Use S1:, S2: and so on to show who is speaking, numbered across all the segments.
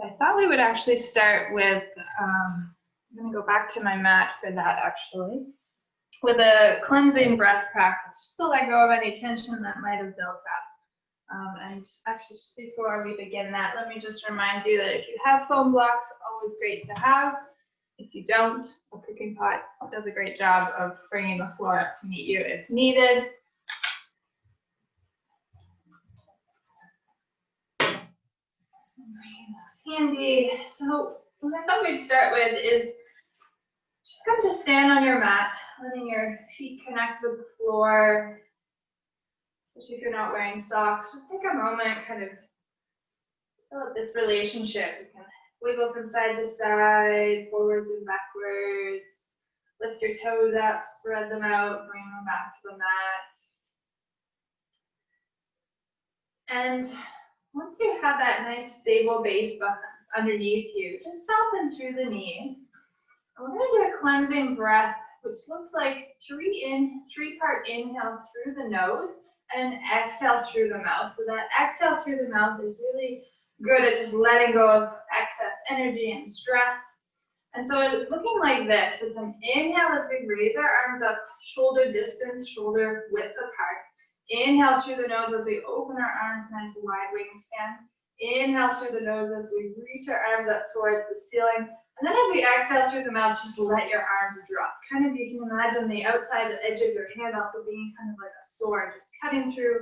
S1: I thought we would actually start with, I'm going to go back to my mat for that actually, with a cleansing breath practice, just to let go of any tension that might have built up. And actually, just before we begin that, let me just remind you that if you have foam blocks, always great to have. If you don't, a cooking pot does a great job of bringing the floor up to meet you if needed. Handy. So what I thought we'd start with is just come to stand on your mat, letting your feet connect with the floor, especially if you're not wearing socks. Just take a moment, kind of develop this relationship. You can wiggle from side to side, forwards and backwards. Lift your toes up, spread them out, bring them back to the mat. And once you have that nice stable base underneath you, just soften through the knees. And we're going to do a cleansing breath, which looks like three-part inhale through the nose and exhale through the mouth. So that exhale through the mouth is really good at just letting go of excess energy and stress. And so it's looking like this. It's an inhale as we raise our arms up, shoulder distance, shoulder width apart. Inhale through the nose as we open our arms, nice wide wingspan. Inhale through the nose as we reach our arms up towards the ceiling. And then as we exhale through the mouth, just let your arms drop. Kind of, you can imagine the outside edge of your hand also being kind of like a sword, just cutting through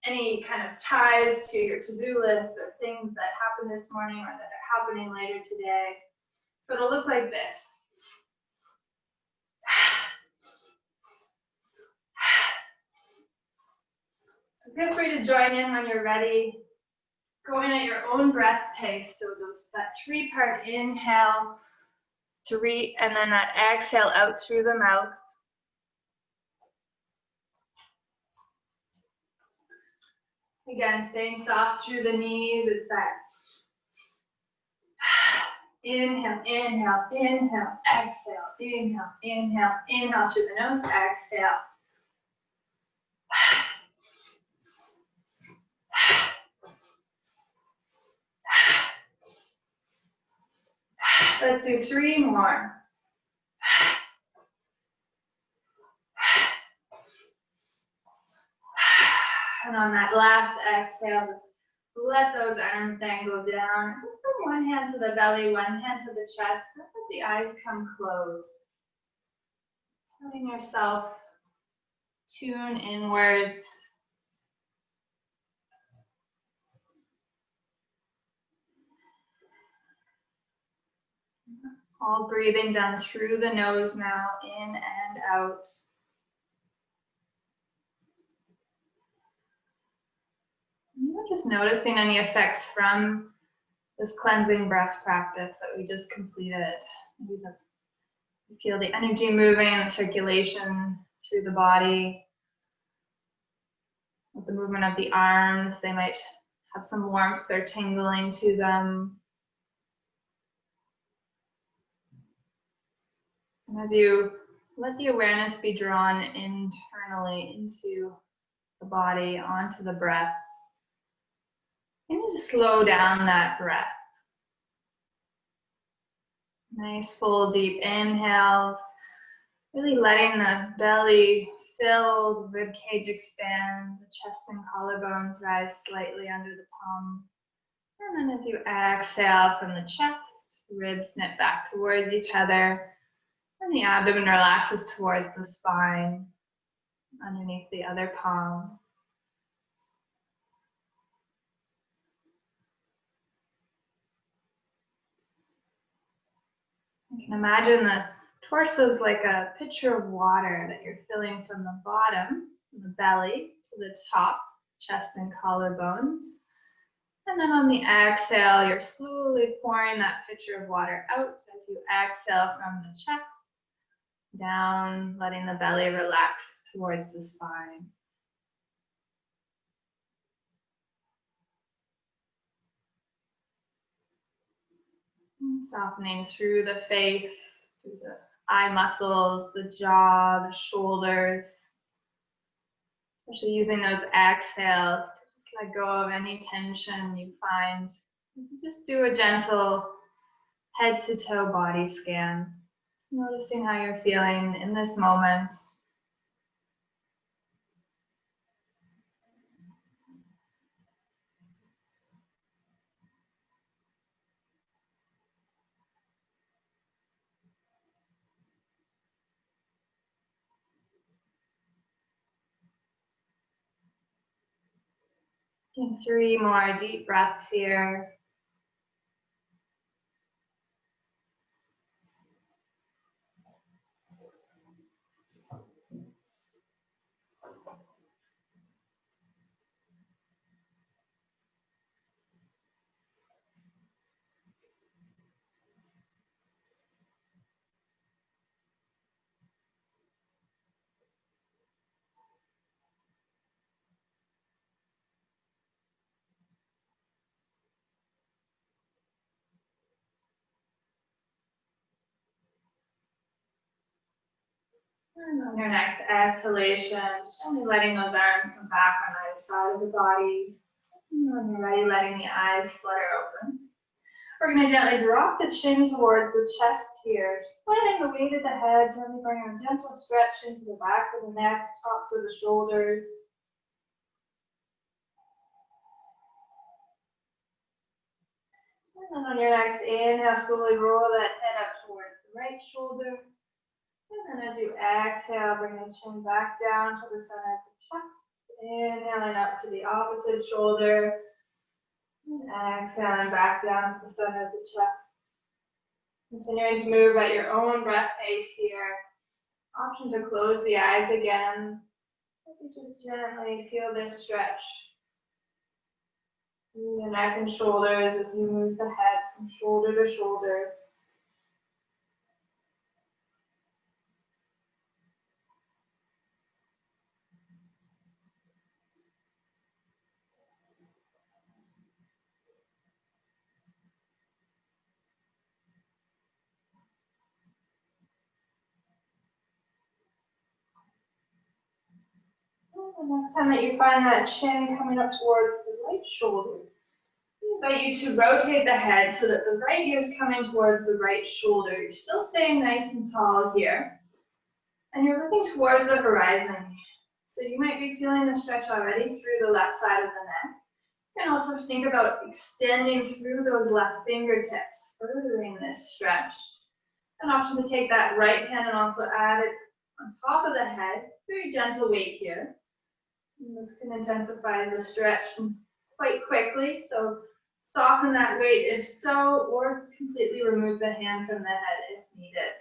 S1: any kind of ties to your to-do list or things that happened this morning or that are happening later today. So it'll look like this. So feel free to join in when you're ready. Go in at your own breath pace. So that three-part inhale, and then that exhale out through the mouth. Again, staying soft through the knees. It's that inhale, inhale, inhale, exhale, inhale, inhale, inhale through the nose, exhale. Let's do 3 more. And on that last exhale, just let those arms dangle down. Just bring one hand to the belly, one hand to the chest. Let the eyes come closed. Letting yourself tune inwards. All breathing done through the nose now, in and out. You're just noticing any effects from this cleansing breath practice that we just completed. Maybe you feel the energy moving, the circulation through the body. With the movement of the arms, they might have some warmth or tingling to them. And as you let the awareness be drawn internally into the body, onto the breath, and you just slow down that breath. Nice full deep inhales, really letting the belly fill, the rib cage expand, the chest and collarbones rise slightly under the palm. And then as you exhale from the chest, ribs snip back towards each other, and the abdomen relaxes towards the spine, underneath the other palm. You can imagine the torso is like a pitcher of water that you're filling from the bottom, from the belly, to the top, chest and collarbones. And then on the exhale, you're slowly pouring that pitcher of water out as you exhale from the chest, down, letting the belly relax towards the spine. Softening through the face, through the eye muscles, the jaw, the shoulders. Especially using those exhales to just let go of any tension you find Just do a gentle head to toe body scan. Just noticing how you're feeling in this moment. And 3 more deep breaths here. And on your next exhalation, just gently letting those arms come back on either side of the body. And when you're ready, letting the eyes flutter open. We're going to gently drop the chin towards the chest here, just letting the weight of the head, gently bring a gentle stretch into the back of the neck, tops of the shoulders. And then on your next inhale, slowly roll that head up towards the right shoulder. And then as you exhale, bring the chin back down to the center of the chest. Inhaling up to the opposite shoulder. And exhaling back down to the center of the chest. Continuing to move at your own breath pace here. Option to close the eyes again. You just gently feel this stretch through the neck and shoulders as you move the head from shoulder to shoulder. And the next time that you find that chin coming up towards the right shoulder, I invite you to rotate the head so that the right ear is coming towards the right shoulder. You're still staying nice and tall here. And you're looking towards the horizon. So you might be feeling the stretch already through the left side of the neck. You can also think about extending through those left fingertips, furthering this stretch. An option to take that right hand and also add it on top of the head. Very gentle weight here. And this can intensify the stretch quite quickly. So soften that weight if so, or completely remove the hand from the head if needed.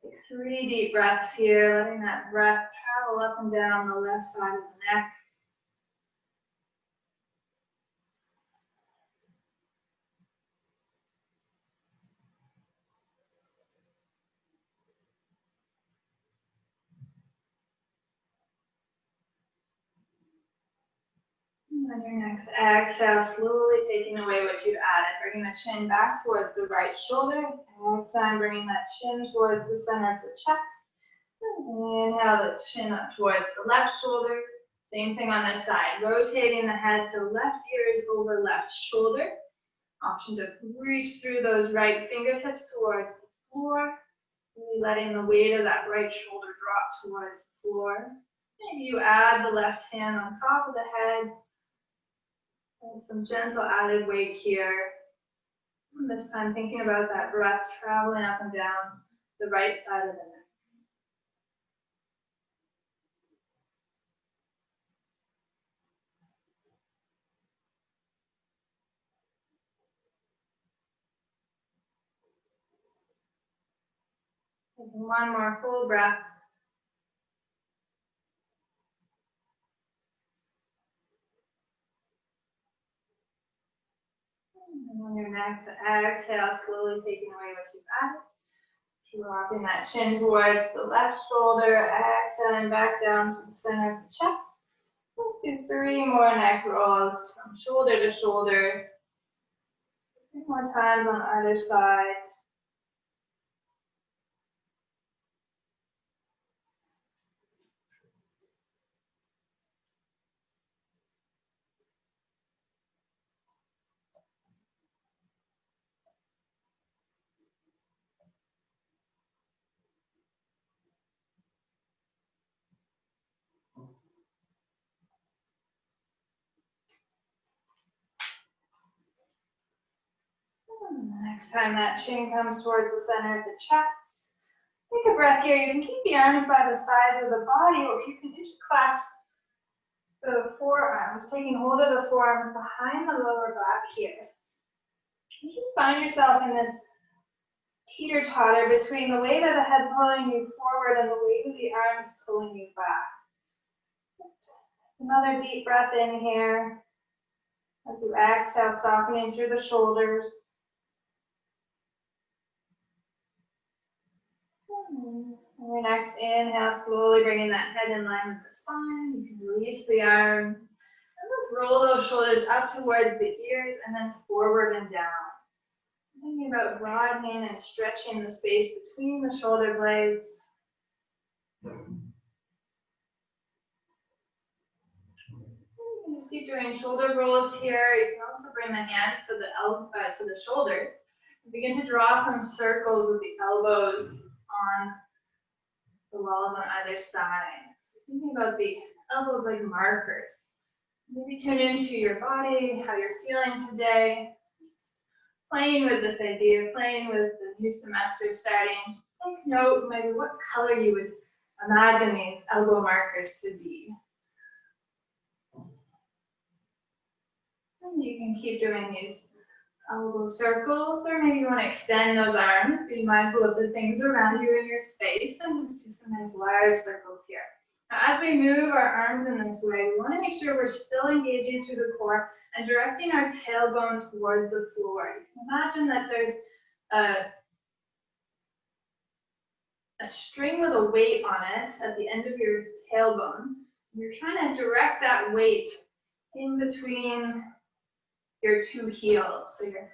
S1: Take 3 deep breaths here, letting that breath travel up and down the left side of the neck. And on your next exhale, slowly taking away what you've added, bringing the chin back towards the right shoulder. Exhale, bringing that chin towards the center of the chest. Inhale the chin up towards the left shoulder. Same thing on this side, rotating the head so left ear is over left shoulder. Option to reach through those right fingertips towards the floor. Really letting the weight of that right shoulder drop towards the floor. Maybe you add the left hand on top of the head. And some gentle added weight here. And this time thinking about that breath traveling up and down the right side of the neck. Taking one more full breath. And on your next exhale, slowly taking away what you've added. Dropping that chin towards the left shoulder, exhaling back down to the center of the chest. Let's do 3 more neck rolls from shoulder to shoulder. 3 more times on either side. Next time that chin comes towards the center of the chest, take a breath here. You can keep the arms by the sides of the body, or you can interclasp the forearms, taking hold of the forearms behind the lower back here. You just find yourself in this teeter-totter between the weight of the head pulling you forward and the weight of the arms pulling you back. Another deep breath in here. As you exhale, softening through the shoulders. On your next inhale, slowly bringing that head in line with the spine. You can release the arms. And let's roll those shoulders up towards the ears and then forward and down. Thinking about broadening and stretching the space between the shoulder blades. You can just keep doing shoulder rolls here. You can also bring the hands to the shoulders. Begin to draw some circles with the elbows on the walls on either side. So thinking about the elbows like markers. Maybe tune into your body, how you're feeling today. Just playing with this idea, playing with the new semester starting. Just take note maybe what color you would imagine these elbow markers to be. And you can keep doing these elbow circles, or maybe you want to extend those arms. Be mindful of the things around you in your space, and just do some nice large circles here. Now, as we move our arms in this way, we want to make sure we're still engaging through the core and directing our tailbone towards the floor. You can imagine that there's a string with a weight on it at the end of your tailbone. You're trying to direct that weight in between your two heels. So you're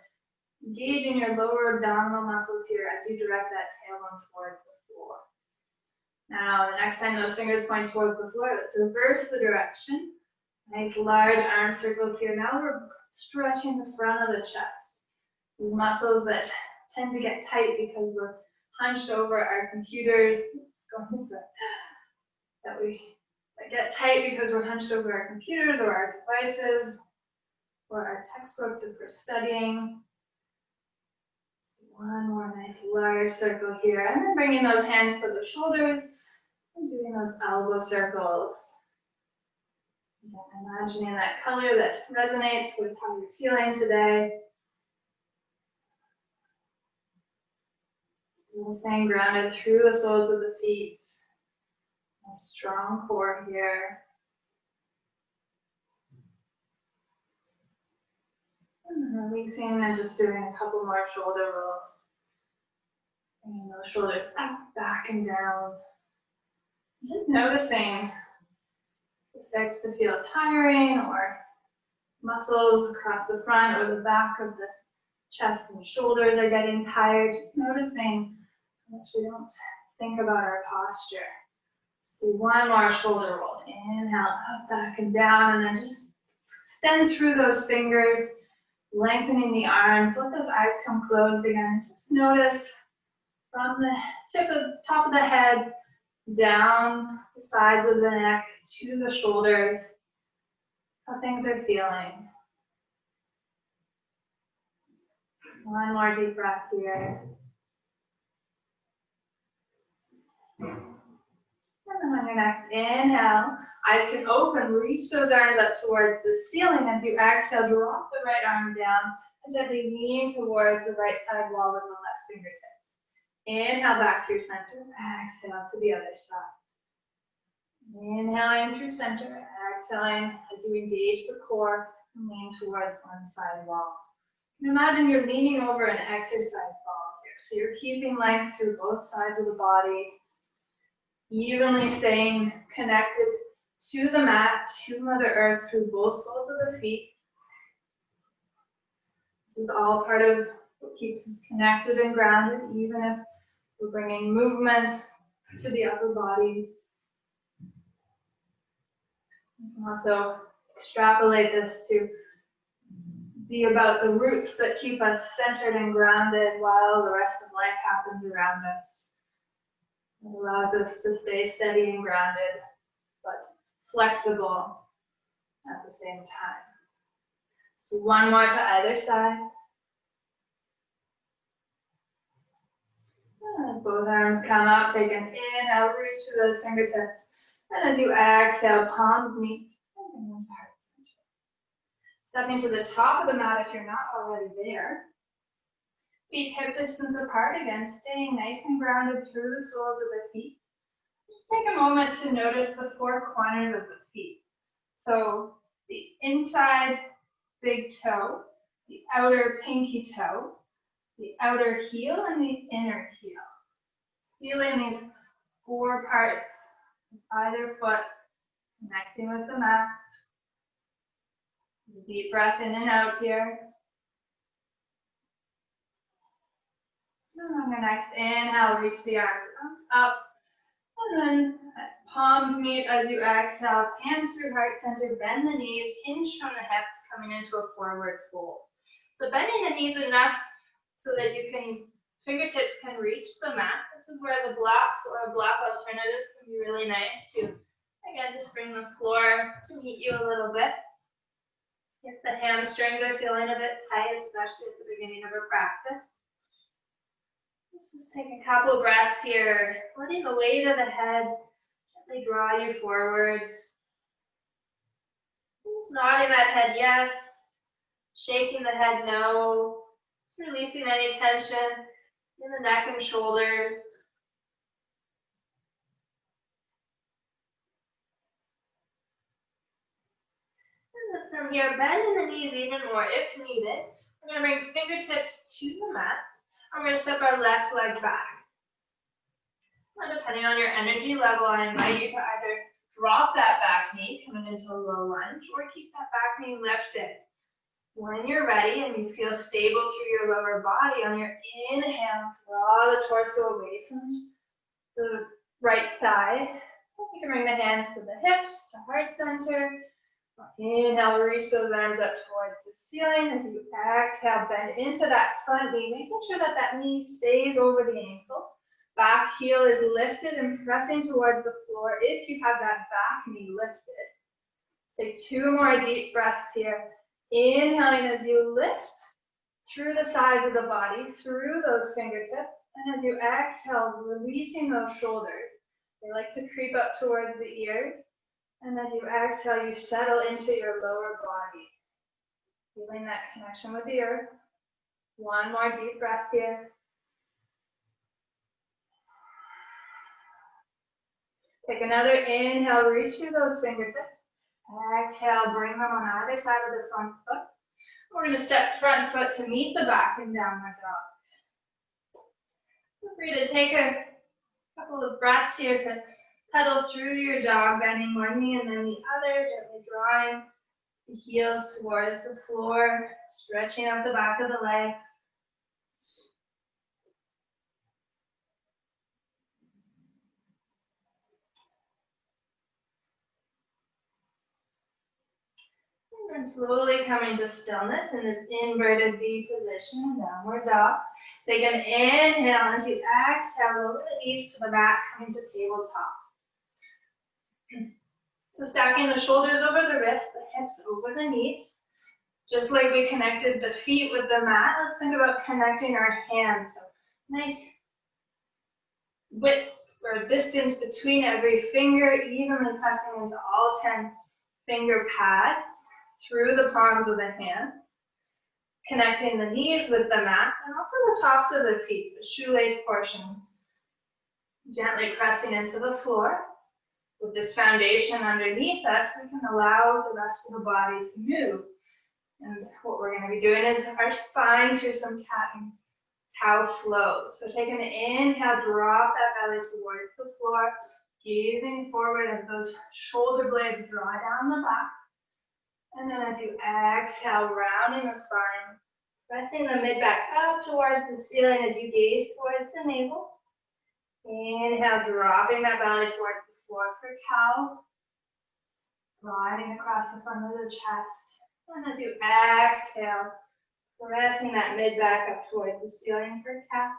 S1: engaging your lower abdominal muscles here as you direct that tailbone towards the floor. Now, the next time those fingers point towards the floor, let's reverse the direction. Nice large arm circles here. Now we're stretching the front of the chest. These muscles that tend to get tight because we're hunched over our computers. That get tight because we're hunched over our computers or our devices or our textbooks if we're studying. So one more nice large circle here. And then bringing those hands to the shoulders and doing those elbow circles. Again, imagining that color that resonates with how you're feeling today. Still staying grounded through the soles of the feet. A strong core here. And releasing and just doing a couple more shoulder rolls. Bringing those shoulders up, back, and down. Just noticing if it starts to feel tiring or muscles across the front or the back of the chest and shoulders are getting tired. Just noticing how much we don't think about our posture. Let's do one more shoulder roll. Inhale, up, back, and down, and then just extend through those fingers, lengthening the arms. Let those eyes come closed again. Just notice from the top of the head, down the sides of the neck to the shoulders, how things are feeling. One more deep breath here. And then on your next inhale, eyes can open, reach those arms up towards the ceiling. As you exhale, drop the right arm down and gently lean towards the right side wall with the left fingertips. Inhale back to your center, exhale to the other side. Inhaling through center, exhaling as you engage the core and lean towards one side wall. And imagine you're leaning over an exercise ball here. So you're keeping length through both sides of the body, evenly staying connected to the mat, to Mother Earth through both soles of the feet. This is all part of what keeps us connected and grounded, even if we're bringing movement to the upper body. You can also extrapolate this to be about the roots that keep us centered and grounded while the rest of life happens around us. It allows us to stay steady and grounded, but flexible at the same time. Let's do one more to either side. As both arms come up, take an inhale, reach to those fingertips. And as you exhale, palms meet. Stepping to the top of the mat if you're not already there. Feet hip distance apart, again, staying nice and grounded through the soles of the feet. Just take a moment to notice the four corners of the feet. So the inside big toe, the outer pinky toe, the outer heel, and the inner heel. Feeling these four parts of either foot connecting with the mat. Deep breath in and out here. And on your next inhale, reach the arms up. And then palms meet as you exhale. Hands through heart center. Bend the knees. Hinge from the hips, coming into a forward fold. So bending the knees enough so that fingertips can reach the mat. This is where the blocks or a block alternative can be really nice to, again, just bring the floor to meet you a little bit. If the hamstrings are feeling a bit tight, especially at the beginning of a practice. Let's just take a couple breaths here, letting the weight of the head gently draw you forward. Just nodding that head yes, shaking the head no, just releasing any tension in the neck and shoulders. And from here, bending the knees even more if needed. We're going to bring fingertips to the mat. I'm going to step our left leg back. And depending on your energy level, I invite you to either drop that back knee, coming into a low lunge, or keep that back knee lifted. When you're ready and you feel stable through your lower body, on your inhale, draw the torso away from the right thigh. You can bring the hands to the hips, to heart center. Inhale, reach those arms up towards the ceiling. As you exhale, bend into that front knee, making sure that that knee stays over the ankle. Back heel is lifted and pressing towards the floor if you have that back knee lifted. Take two more deep breaths here. Inhaling as you lift through the sides of the body, through those fingertips. And as you exhale, releasing those shoulders. They like to creep up towards the ears. And as you exhale, you settle into your lower body. Feeling that connection with the earth. One more deep breath here. Take another inhale, reach through those fingertips. Exhale, bring them on either side of the front foot. We're going to step front foot to meet the back in downward dog. Feel free to take a couple of breaths here to pedal through your dog, bending one knee and then the other, gently drawing the heels towards the floor, stretching out the back of the legs. And then slowly coming to stillness in this inverted V position, downward dog. Take an inhale as you exhale, lower the knees to the mat, coming to tabletop. So stacking the shoulders over the wrists, the hips over the knees. Just like we connected the feet with the mat, let's think about connecting our hands. So nice width or distance between every finger, evenly pressing into all 10 finger pads through the palms of the hands. Connecting the knees with the mat and also the tops of the feet, the shoelace portions. Gently pressing into the floor. With this foundation underneath us, we can allow the rest of the body to move. And what we're going to be doing is our spine through some cat and cow flow. So take an inhale, drop that belly towards the floor, gazing forward as those shoulder blades draw down the back. And then as you exhale, rounding the spine, pressing the mid-back up towards the ceiling as you gaze towards the navel. Inhale, dropping that belly towards the floor for cow. Gliding across the front of the chest. And as you exhale, pressing that mid-back up towards the ceiling for cat.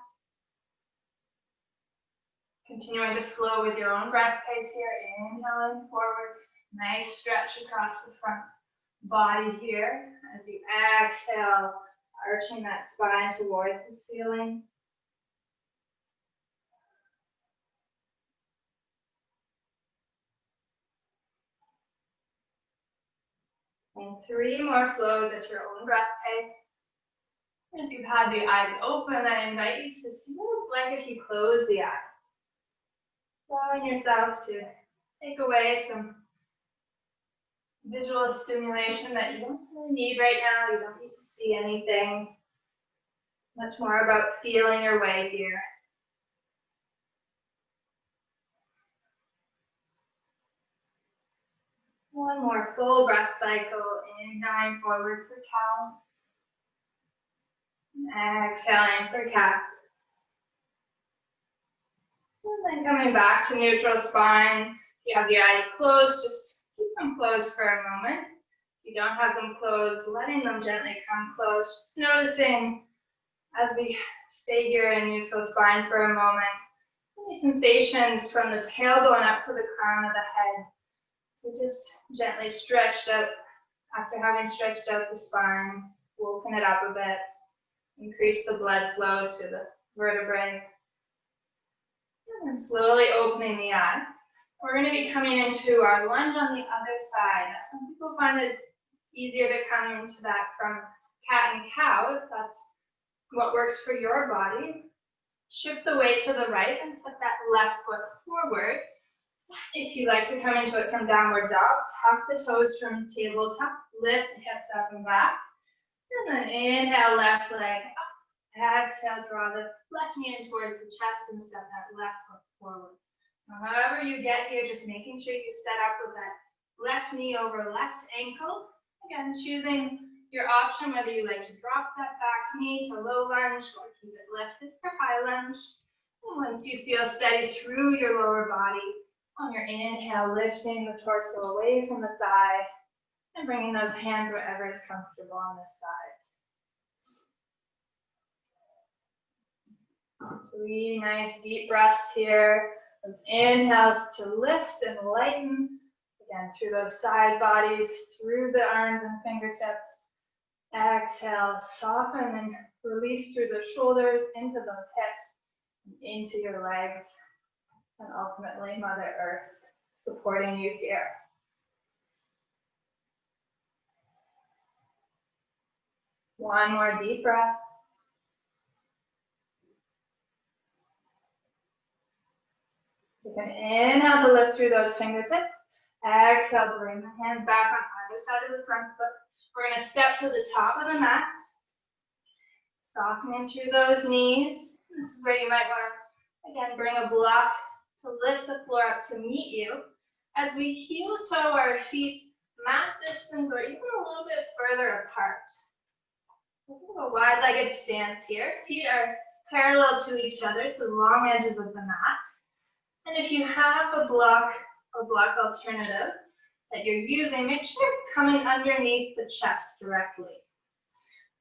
S1: Continuing to flow with your own breath pace here. Inhaling forward. Nice stretch across the front body here. As you exhale, arching that spine towards the ceiling. And 3 more flows at your own breath pace. And if you've had the eyes open, I invite you to see what it's like if you close the eyes. Allowing yourself to take away some visual stimulation that you don't really need right now. You don't need to see anything. Much more about feeling your way here. One more full breath cycle. Inhaling forward for cow. Exhaling for cat. And then coming back to neutral spine. If you have the eyes closed, just keep them closed for a moment. If you don't have them closed, letting them gently come close. Just noticing as we stay here in neutral spine for a moment, any sensations from the tailbone up to the crown of the head. So just gently stretched out after having stretched out the spine, woken it up a bit, increase the blood flow to the vertebrae. And then slowly opening the eyes. We're going to be coming into our lunge on the other side. Now, some people find it easier to come into that from cat and cow, if that's what works for your body. Shift the weight to the right and set that left foot forward. If you like to come into it from downward dog, tuck the toes from tabletop, lift the hips up and back. And then inhale, left leg up. Exhale, draw the left knee in towards the chest and step that left foot forward. Now, however you get here, just making sure you set up with that left knee over left ankle. Again, choosing your option, whether you like to drop that back knee to low lunge or keep it lifted for high lunge. And once you feel steady through your lower body, on your inhale, lifting the torso away from the thigh and bringing those hands wherever is comfortable on this side. 3 nice deep breaths here. Those inhales to lift and lighten. Again, through those side bodies, through the arms and fingertips. Exhale, soften and release through the shoulders, into those hips, into your legs, and ultimately Mother Earth supporting you here. One more deep breath. You can inhale to lift through those fingertips. Exhale, bring the hands back on either side of the front foot. We're going to step to the top of the mat. Softening through those knees. This is where you might want to, again, bring a block to lift the floor up to meet you. As we heel toe our feet mat distance or even a little bit further apart. A wide-legged stance here. Feet are parallel to each other, to the long edges of the mat. And if you have a block or block alternative that you're using, make sure it's coming underneath the chest directly.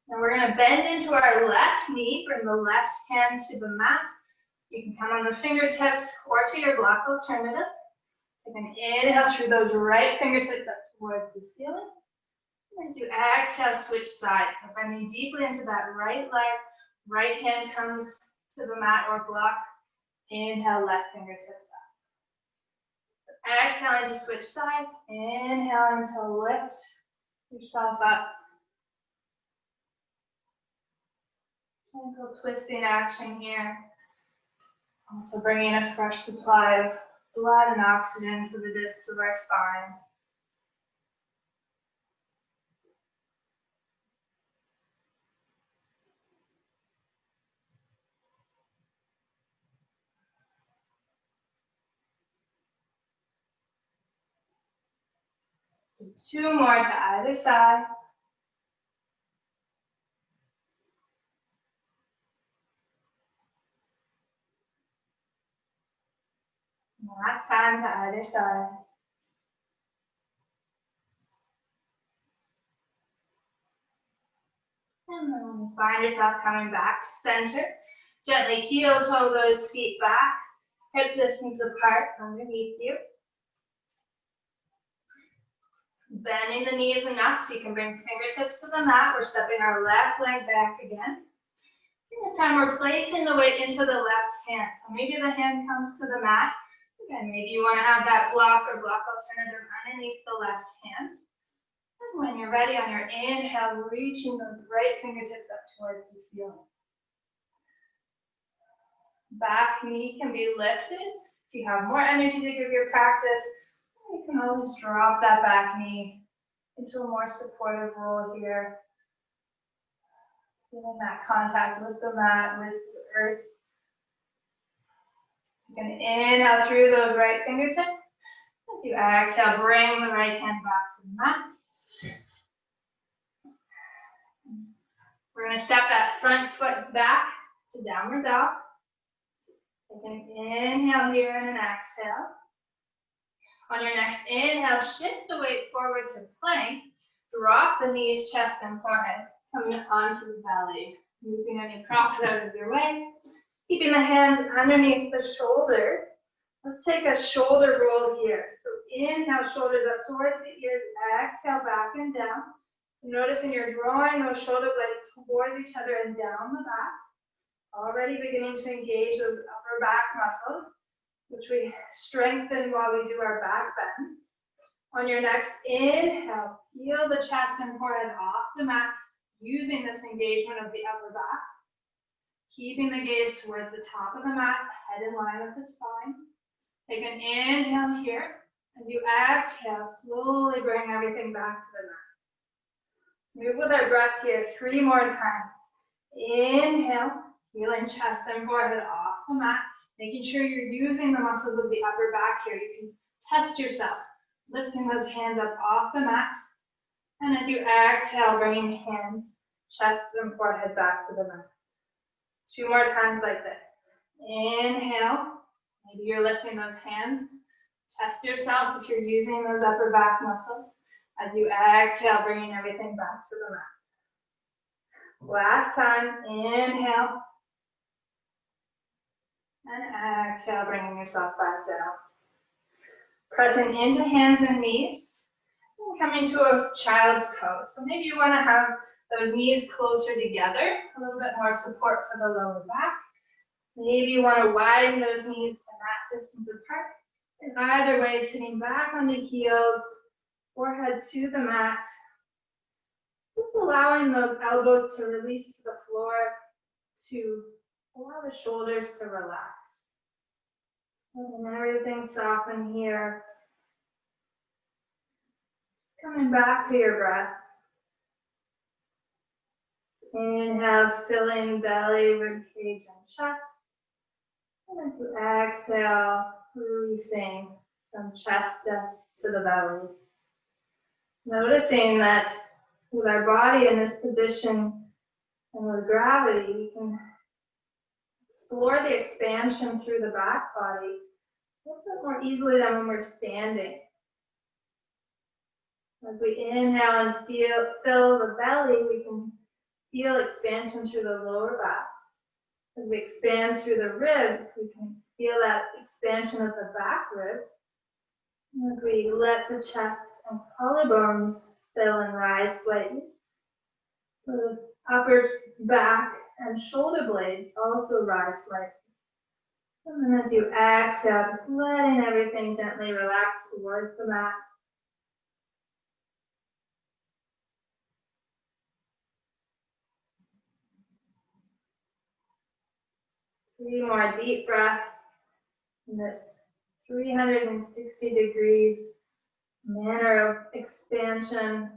S1: Now we're going to bend into our left knee, bring the left hand to the mat. You can come on the fingertips or to your block alternative. You can inhale through those right fingertips up towards the ceiling. As you exhale, switch sides. So bending deeply into that right leg, right hand comes to the mat or block. Inhale, left fingertips up. Exhaling to switch sides. Inhaling to lift yourself up. Gentle twisting action here. Also bringing a fresh supply of blood and oxygen to the discs of our spine. Do 2 more to either side. Last time to either side. And then when you find yourself coming back to center, gently heel toe those feet back, hip distance apart underneath you. Bending the knees enough so you can bring fingertips to the mat. We're stepping our left leg back again. And this time we're placing the weight into the left hand. So maybe the hand comes to the mat. Again, maybe you want to have that block or block alternative underneath the left hand. And When you're ready on your inhale, reaching those right fingertips up towards the ceiling. Back knee can be lifted. If you have more energy to give your practice, you can always drop that back knee into a more supportive roll here. Feeling that contact with the mat, with the earth. You can inhale through those right fingertips. As you exhale, bring the right hand back to the mat. We're going to step that front foot back to downward dog. Take an inhale here and an exhale. On your next inhale, shift the weight forward to plank. Drop the knees, chest, and forehead. Coming onto the belly. Moving any props out of your way. Keeping the hands underneath the shoulders. Let's take a shoulder roll here. So inhale, shoulders up towards the ears. Exhale, back and down. So noticing you're drawing those shoulder blades towards each other and down the back. Already beginning to engage those upper back muscles, which we strengthen while we do our back bends. On your next inhale, feel the chest and forehead off the mat, using this engagement of the upper back. Keeping the gaze towards the top of the mat, head in line with the spine. Take an inhale here. As you exhale, slowly bring everything back to the mat. Move with our breath here 3 more times. Inhale, feeling chest and forehead off the mat. Making sure you're using the muscles of the upper back here. You can test yourself, lifting those hands up off the mat. And as you exhale, bringing hands, chest, and forehead back to the mat. 2 more times like this. Inhale. Maybe you're lifting those hands. Test yourself if you're using those upper back muscles. As you exhale, bringing everything back to the mat. Last time. Inhale. And exhale, bringing yourself back down. Pressing into hands and knees. And coming to a child's pose. So maybe you want to have those knees closer together. A little bit more support for the lower back. Maybe you want to widen those knees to mat distance apart. And either way, sitting back on the heels, forehead to the mat. Just allowing those elbows to release to the floor, to allow the shoulders to relax. And everything soften here. Coming back to your breath. Inhales, filling belly, rib cage, and chest. And as you exhale, releasing from chest to the belly. Noticing that with our body in this position and with gravity, we can explore the expansion through the back body a little bit more easily than when we're standing. As we inhale and fill the belly, we can feel expansion through the lower back. As we expand through the ribs, we can feel that expansion of the back rib. And as we let the chest and collarbones fill and rise slightly, the upper back and shoulder blades also rise slightly. And then as you exhale, just letting everything gently relax towards the mat. Three more deep breaths in this 360 degrees manner of expansion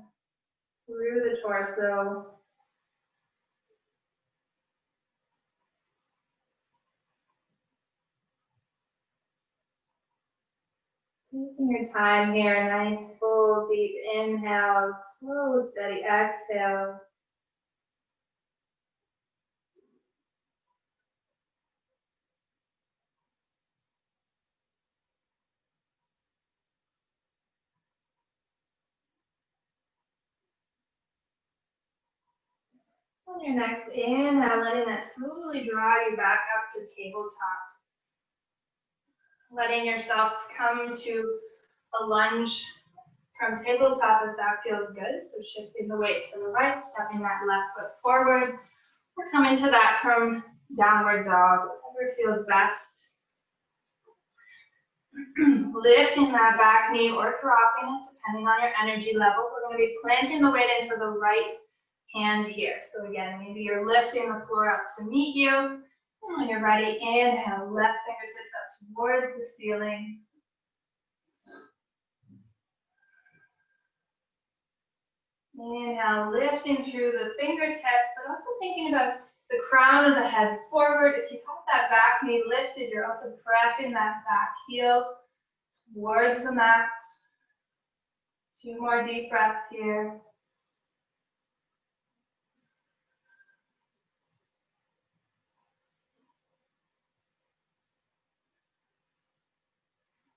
S1: through the torso. Taking your time here, nice full deep inhale, slow steady exhale. On your next inhale, letting that slowly draw you back up to tabletop. Letting yourself come to a lunge from tabletop if that feels good. So shifting the weight to the right, stepping that left foot forward. Or coming to that from downward dog, whatever feels best. Lifting that back knee or dropping it, depending on your energy level. We're going to be planting the weight into the right hand here. So again, maybe you're lifting the floor up to meet you. And when you're ready, inhale, left fingertips up towards the ceiling. Inhale, lifting through the fingertips, but also thinking about the crown of the head forward. If you have that back knee lifted, you're also pressing that back heel towards the mat. 2 more deep breaths here.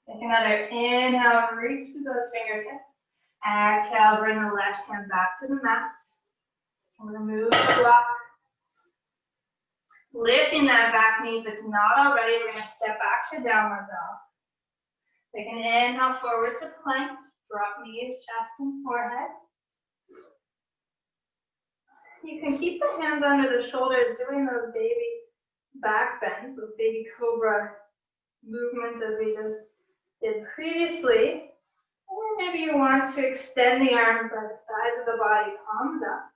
S1: Take another inhale, reach through those fingertips. Exhale, bring the left hand back to the mat. Remove the block. Lifting that back knee. If it's not already, we're going to step back to downward dog. Take an inhale forward to plank. Drop knees, chest, and forehead. You can keep the hands under the shoulders, doing those baby back bends, those baby cobra movements as we just did previously. Or maybe you want to extend the arms by the sides of the body, palms up.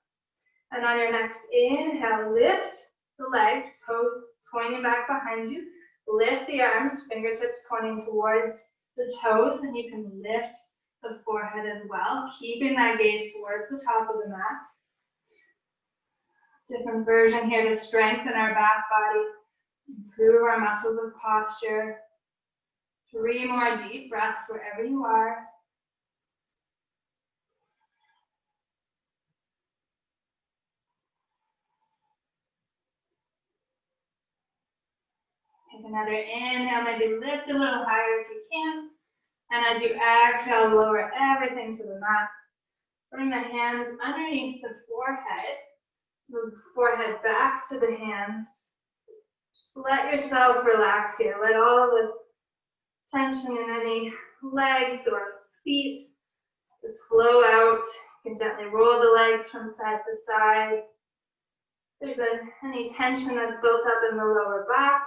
S1: And on your next inhale, lift the legs, toes pointing back behind you. Lift the arms, fingertips pointing towards the toes, and you can lift the forehead as well, keeping that gaze towards the top of the mat. Different version here to strengthen our back body, improve our muscles of posture. 3 more deep breaths wherever you are. Take another inhale, maybe lift a little higher if you can. And as you exhale, lower everything to the mat. Bring the hands underneath the forehead. Move the forehead back to the hands. Just let yourself relax here. Let all the tension in any legs or feet just flow out. You can gently roll the legs from side to side. If there's any tension that's built up in the lower back,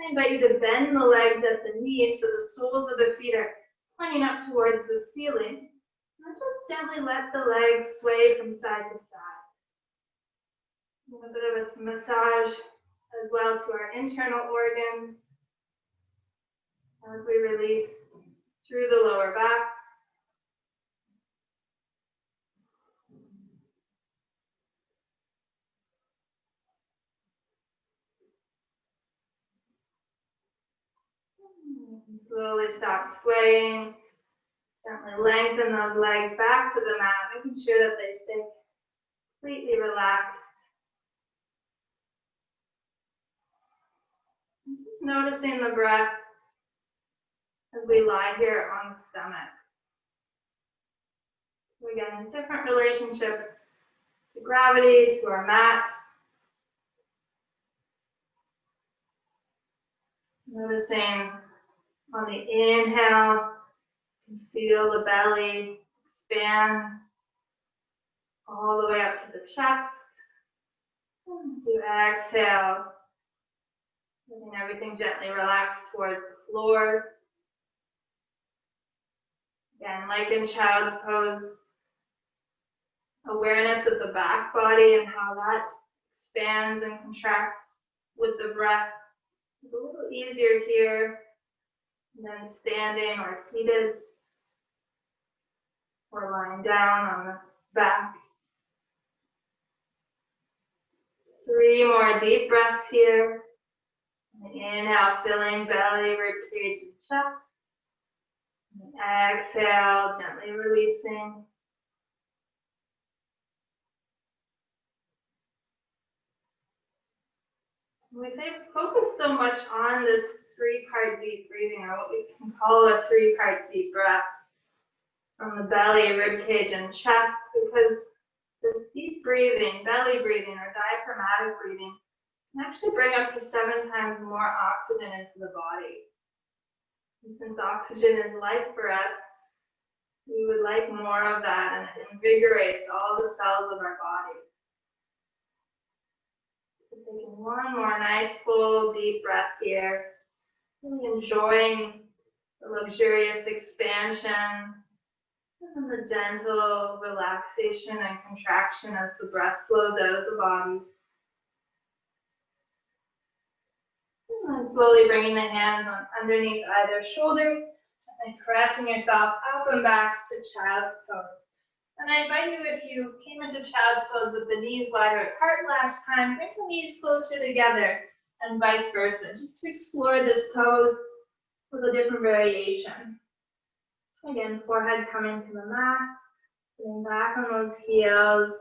S1: I invite you to bend the legs at the knees so the soles of the feet are pointing up towards the ceiling. And just gently let the legs sway from side to side. A little bit of a massage as well to our internal organs as we release through the lower back. And slowly stop swaying. Gently lengthen those legs back to the mat, making sure that they stay completely relaxed. And just noticing the breath as we lie here on the stomach. So again, different relationship to gravity, to our mat. Noticing on the inhale, you feel the belly expand all the way up to the chest. As you exhale, letting everything gently relax towards the floor. Again, like in child's pose, awareness of the back body and how that expands and contracts with the breath. It's a little easier here than standing or seated or lying down on the back. 3 more deep breaths here. Inhale, filling belly, rib cage, and chest. And exhale, gently releasing. We focus so much on this 3-part deep breathing, or what we can call a 3-part deep breath, from the belly, rib cage, and chest, because this deep breathing, belly breathing, or diaphragmatic breathing, can actually bring up to 7 times more oxygen into the body. And since oxygen is life for us, we would like more of that, and it invigorates all the cells of our body. So taking 1 more nice, full, deep breath here. Really enjoying the luxurious expansion And the gentle relaxation and contraction as the breath flows out of the body. And then slowly bringing the hands on underneath either shoulder and pressing yourself up and back to child's pose. And I invite you, if you came into child's pose with the knees wider apart last time, bring the knees closer together and vice versa, just to explore this pose with a different variation. Again, forehead coming to the mat, sitting back on those heels.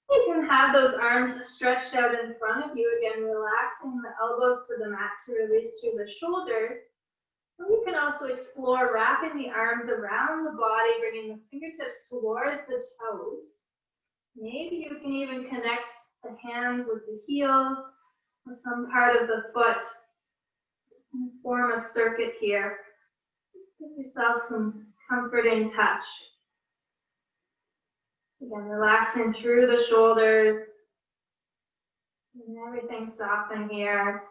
S1: You can have those arms stretched out in front of you, again, relaxing the elbows to the mat to release through the shoulders. And you can also explore wrapping the arms around the body, bringing the fingertips towards the toes. Maybe you can even connect the hands with the heels or some part of the foot and form a circuit here. Give yourself some comforting touch. Again, relaxing through the shoulders. And everything soften here.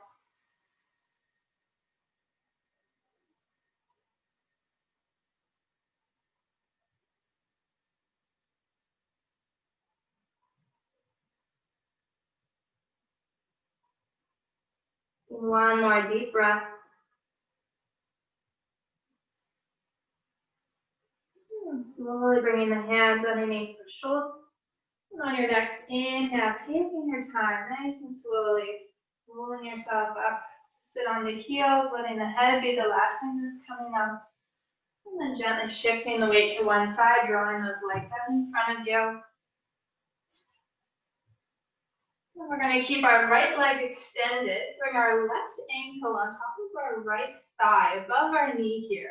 S1: One more deep breath. And slowly bringing the hands underneath the shoulder. And on your next inhale, taking your time, nice and slowly, rolling yourself up to sit on the heels, letting the head be the last thing that's coming up. And then gently shifting the weight to one side, drawing those legs out in front of you. And we're going to keep our right leg extended. Bring our left ankle on top of our right thigh, above our knee here.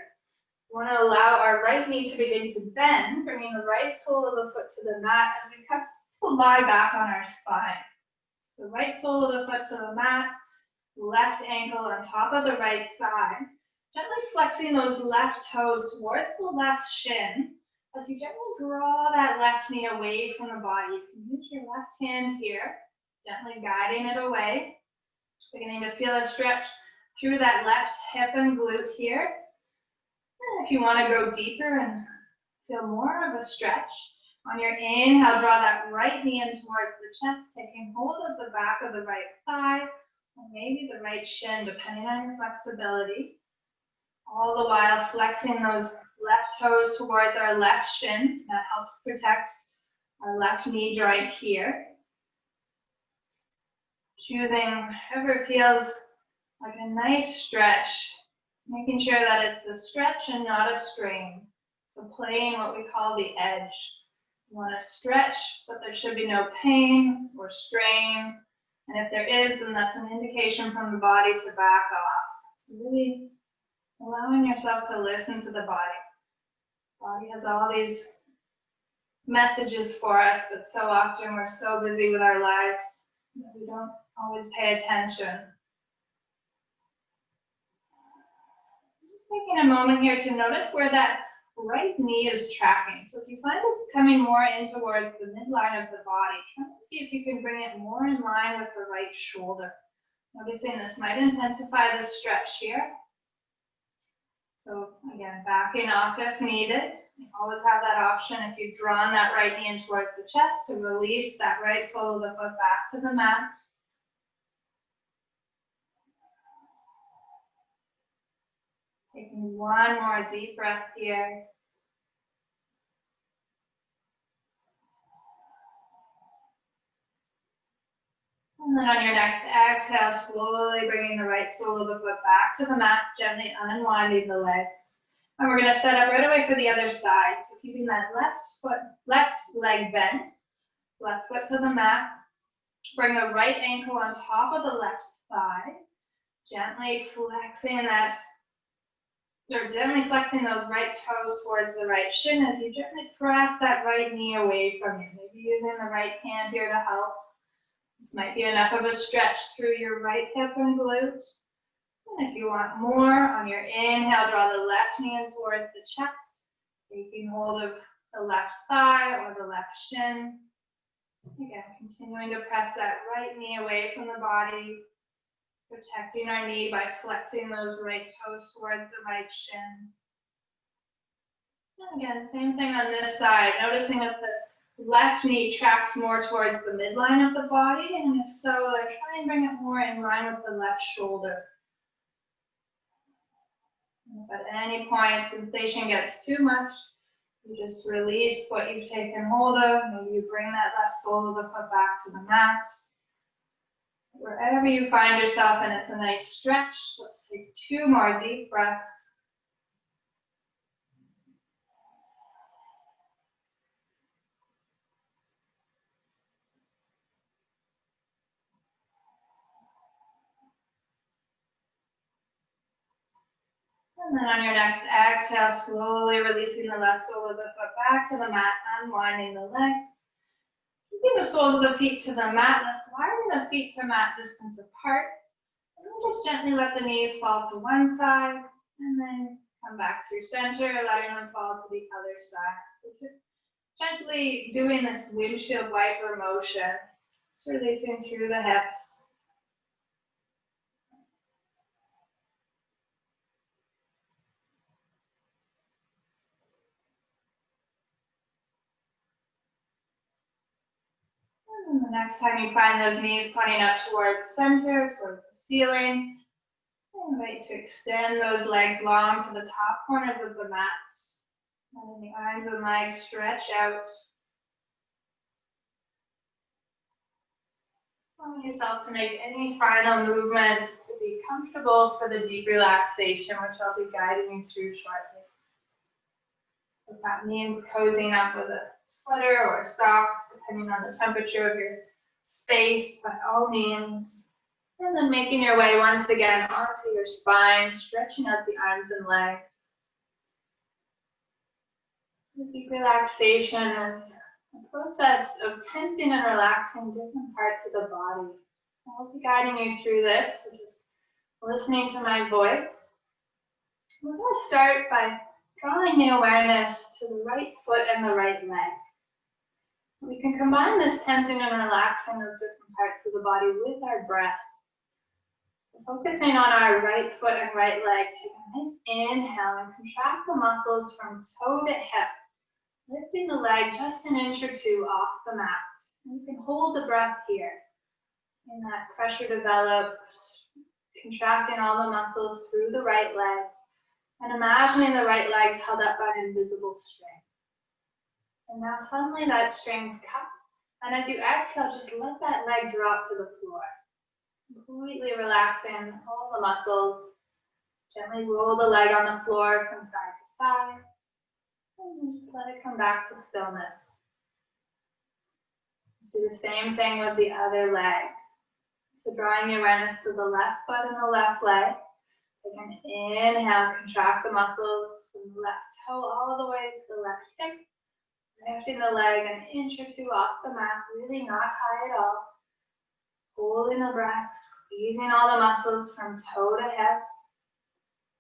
S1: We want to allow our right knee to begin to bend, bringing the right sole of the foot to the mat as we come to lie back on our spine. The right sole of the foot to the mat, left ankle on top of the right thigh. Gently flexing those left toes towards the left shin as you gently draw that left knee away from the body. You can use your left hand here, gently guiding it away. Beginning to feel a stretch through that left hip and glute here. And if you want to go deeper and feel more of a stretch, on your inhale, draw that right knee in towards the chest, taking hold of the back of the right thigh, or maybe the right shin, depending on your flexibility. All the while flexing those left toes towards our left shins. That helps protect our left knee joint here. Choosing whatever feels like a nice stretch, making sure that it's a stretch and not a strain. So playing what we call the edge. You want to stretch, but there should be no pain or strain. And if there is, then that's an indication from the body to back off. So really allowing yourself to listen to the body. The body has all these messages for us, but so often we're so busy with our lives that we don't always pay attention. Just taking a moment here to notice where that right knee is tracking. So if you find it's coming more in towards the midline of the body, try to see if you can bring it more in line with the right shoulder. Noticing this might intensify the stretch here. So again, backing off if needed. You always have that option if you've drawn that right knee in towards the chest to release that right sole of the foot back to the mat. Taking one more deep breath here. And then on your next exhale, slowly bringing the right sole of the foot back to the mat, gently unwinding the legs. And we're going to set up right away for the other side. So keeping that left leg bent, left foot to the mat. Bring the right ankle on top of the left thigh. Gently flexing those right toes towards the right shin as you gently press that right knee away from you. Maybe using the right hand here to help. This might be enough of a stretch through your right hip and glute. And if you want more, on your inhale, draw the left knee in towards the chest, taking hold of the left thigh or the left shin. Again, continuing to press that right knee away from the body, protecting our knee by flexing those right toes towards the right shin. And again, same thing on this side. Noticing if the left knee tracks more towards the midline of the body, and if so, then try and bring it more in line with the left shoulder. If at any point sensation gets too much, you just release what you've taken hold of. Maybe you bring that left sole of the foot back to the mat. Wherever you find yourself, and it's a nice stretch. Let's take 2 more deep breaths. And then on your next exhale, slowly releasing the left sole of the foot back to the mat, unwinding the legs. Keeping the soles of the feet to the mat. Let's widen the feet to mat distance apart. And then just gently let the knees fall to one side. And then come back through center, letting them fall to the other side. So just gently doing this windshield wiper motion. Just releasing through the hips. And the next time you find those knees pointing up towards center, towards the ceiling, I invite you to extend those legs long to the top corners of the mat. Letting the arms and legs stretch out. Allow yourself to make any final movements to be comfortable for the deep relaxation, which I'll be guiding you through shortly. If that means cozying up with a sweater or socks, depending on the temperature of your space, by all means. And then making your way once again onto your spine, stretching out the arms and legs. The deep relaxation is a process of tensing and relaxing different parts of the body. I'll be guiding you through this, so just listening to my voice. We're going to start by drawing the awareness to the right foot and the right leg. We can combine this tensing and relaxing of different parts of the body with our breath. Focusing on our right foot and right leg, take a nice inhale and contract the muscles from toe to hip, lifting the leg just an inch or 2 off the mat. And you can hold the breath here. In that pressure develops, contracting all the muscles through the right leg, and imagining the right leg's held up by an invisible string. And now suddenly that string's cut, and as you exhale, just let that leg drop to the floor. Completely relaxing all the muscles. Gently roll the leg on the floor from side to side. And then just let it come back to stillness. Do the same thing with the other leg. So drawing the awareness to the left foot and the left leg. Take an inhale, contract the muscles from the left toe all the way to the left hip. Lifting the leg an inch or 2 off the mat, really not high at all. Holding the breath, squeezing all the muscles from toe to hip.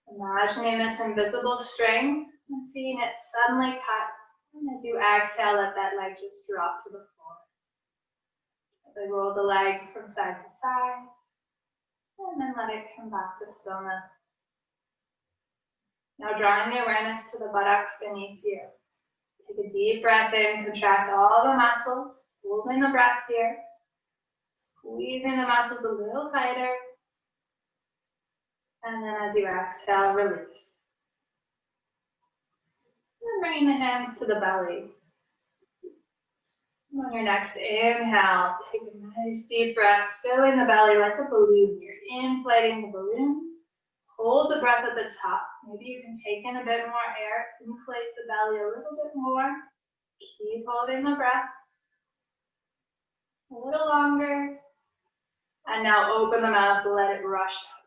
S1: Imagining this invisible string and seeing it suddenly cut. And as you exhale, let that leg just drop to the floor. Gently roll the leg from side to side. And then let it come back to stillness. Now drawing the awareness to the buttocks beneath you. Take a deep breath in, contract all the muscles, holding the breath here. Squeezing the muscles a little tighter. And then as you exhale, release. And bringing the hands to the belly. And on your next inhale, take a nice deep breath, filling the belly like a balloon. You're inflating the balloon. Hold the breath at the top. Maybe you can take in a bit more air, inflate the belly a little bit more. Keep holding the breath. A little longer. And now open the mouth, let it rush out.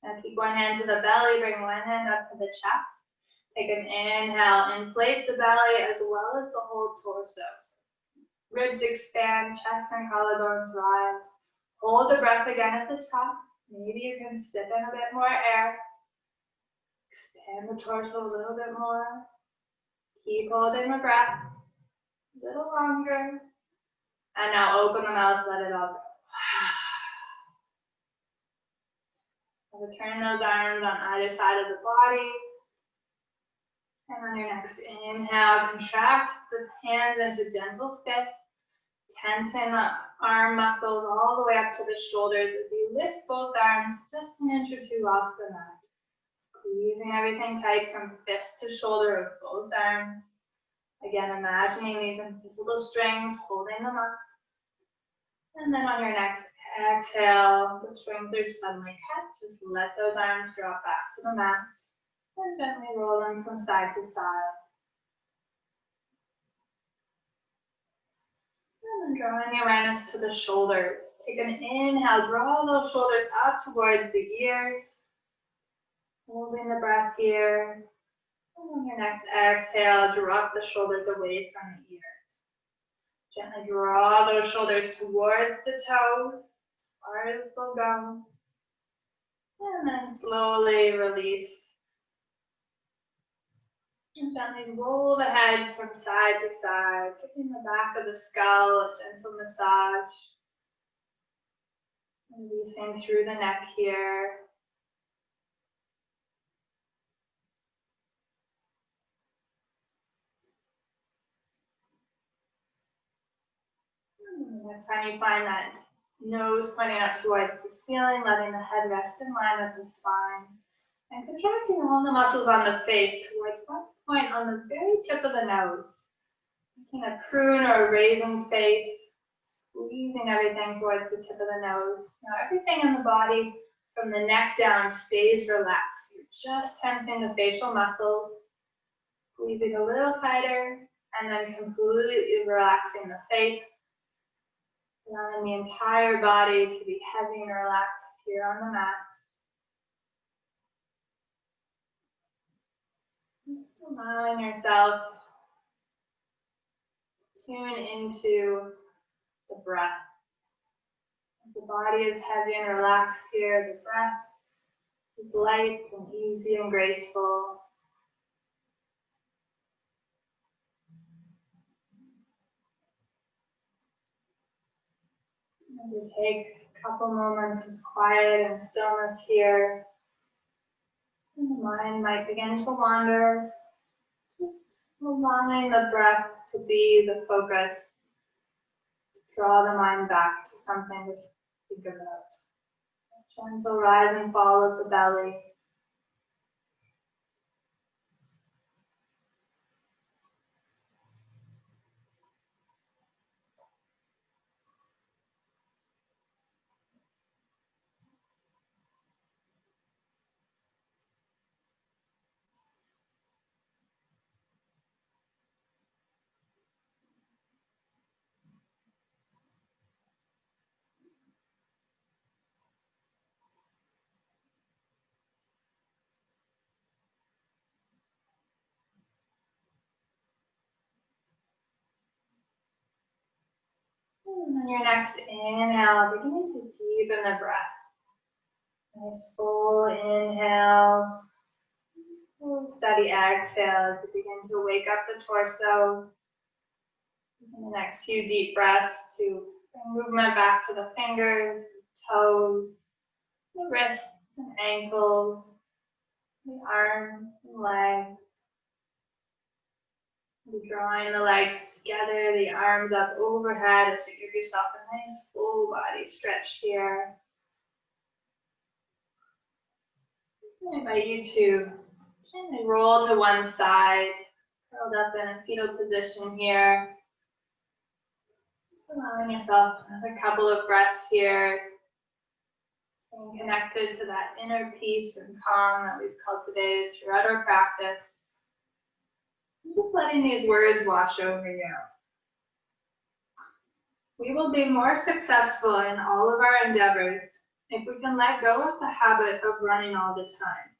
S1: Now keep one hand to the belly, bring one hand up to the chest. Take an inhale, inflate the belly as well as the whole torso. Ribs expand, chest and collarbones rise. Hold the breath again at the top. Maybe you can sip in a bit more air. Extend the torso a little bit more. Keep holding the breath. A little longer. And now open the mouth, let it all go. Return those arms on either side of the body. And on your next inhale, contract the hands into gentle fists, tensing the arm muscles all the way up to the shoulders as you lift both arms just an inch or two off the mat. Squeezing everything tight from fist to shoulder of both arms. Again, imagining these invisible strings, holding them up. And then on your next exhale, the strings are suddenly cut. Just let those arms drop back to the mat. And gently roll them from side to side. And then drawing the awareness to the shoulders. Take an inhale, draw those shoulders up towards the ears. Holding the breath here. And on your next exhale, drop the shoulders away from the ears. Gently draw those shoulders towards the toes, as far as they'll go. And then slowly release. And gently roll the head from side to side, giving the back of the skull a gentle massage. Releasing through the neck here. And the next time you find that nose pointing up towards the ceiling, letting the head rest in line with the spine. And contracting all the muscles on the face towards one point on the very tip of the nose. Making a prune or a raisin face, squeezing everything towards the tip of the nose. Now everything in the body from the neck down stays relaxed. You're just tensing the facial muscles, squeezing a little tighter, and then completely relaxing the face. Allowing the entire body to be heavy and relaxed here on the mat. Just allowing yourself to tune into the breath. As the body is heavy and relaxed here, the breath is light and easy and graceful. As we take a couple moments of quiet and stillness here, and the mind might begin to wander, just allowing the breath to be the focus. Draw the mind back to something to think about. A gentle rise and fall of the belly. And on your next inhale, beginning to deepen the breath. Nice full inhale. Full steady exhale as you begin to wake up the torso. In the next few deep breaths to bring movement back to the fingers, the toes, the wrists and ankles, the arms and legs. Be drawing the legs together, the arms up overhead as you give yourself a nice full body stretch here. I invite you to gently roll to one side, curled up in a fetal position here. Just allowing yourself another couple of breaths here. Staying connected to that inner peace and calm that we've cultivated throughout our practice. And just letting these words wash over you. We will be more successful in all of our endeavors if we can let go of the habit of running all the time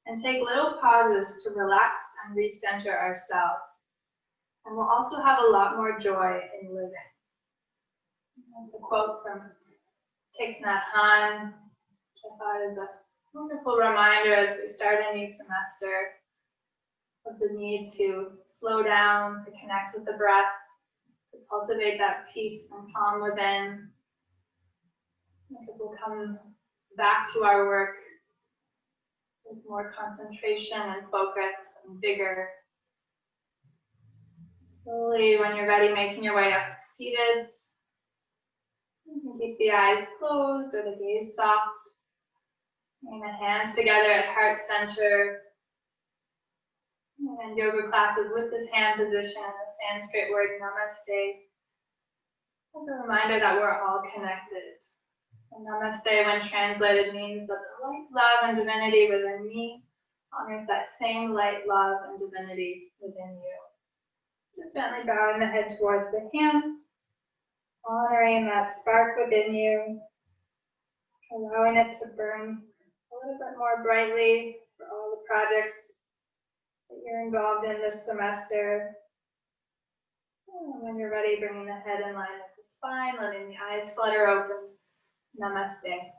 S1: and take little pauses to relax and recenter ourselves. And we'll also have a lot more joy in living. That's a quote from Thich Nhat Hanh, which I thought is a wonderful reminder as we start a new semester of the need to slow down, to connect with the breath, to cultivate that peace and calm within. Because we'll come back to our work with more concentration and focus and vigor. Slowly, when you're ready, making your way up to seated. You can keep the eyes closed or the gaze soft. Bring the hands together at heart center. And yoga classes with this hand position, the Sanskrit word namaste. As a reminder that we're all connected. So namaste, when translated, means that the light, love, and divinity within me honors that same light, love, and divinity within you. Just gently bowing the head towards the hands, honoring that spark within you, allowing it to burn a little bit more brightly for all the projects that you're involved in this semester. And when you're ready, bringing the head in line with the spine, letting the eyes flutter open. Namaste.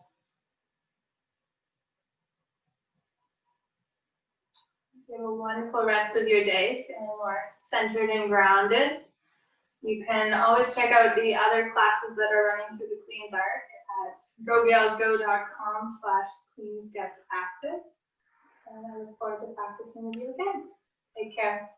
S1: You have a wonderful rest of your day, feeling more centered and grounded. You can always check out the other classes that are running through the Queen's Arc at gogelsgo.com/queensgetsactive. And I look forward to practicing with you again. Take care.